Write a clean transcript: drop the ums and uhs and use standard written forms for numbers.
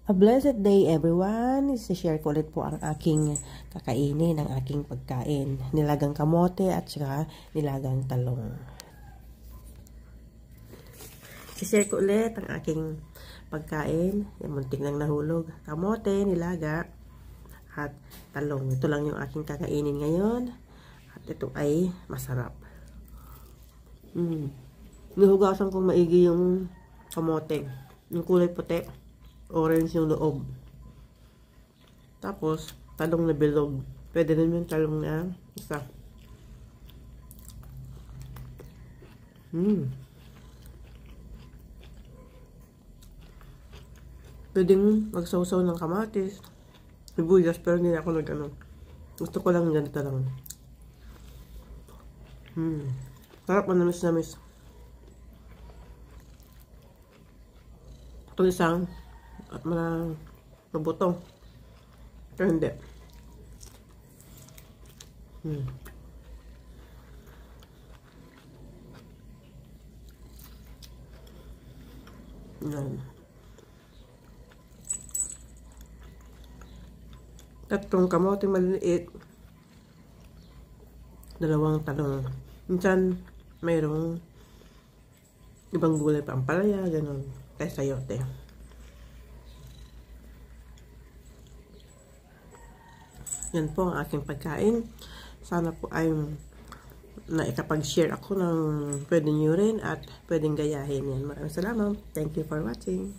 A blessed day everyone. I-share ko ulit po ang aking kakainin, ang aking pagkain. Nilagang kamote at saka nilagang talong. I-share ko ulit ang aking pagkain. Yung muntik nang nahulog. Kamote, nilaga at talong. Ito lang yung aking kakainin ngayon. At ito ay masarap. Nihugasan kong maigi yung kamote. Yung kulay puti. Orange yung loob. Tapos, talong na bilog. Pwede rin yung talong na isa. Pwedeng magsawsaw ng kamatis, sibuyas, pero hindi ako nag-ano. Gusto ko lang ganito lang. Sarap, manamis-namis. Ito isang at mabuto. Pero hindi. Yan. Tatlong kamote maliliit. Dalawang talong. Minsan, mayroong ibang gulay pa, ampalaya, gano'n. Kaya sayote. Yan po ang aking pagkain. Sana po ay naikapag-share ako ng pwede nyo rin at pwedeng gayahin yan. Maraming salamat. Thank you for watching.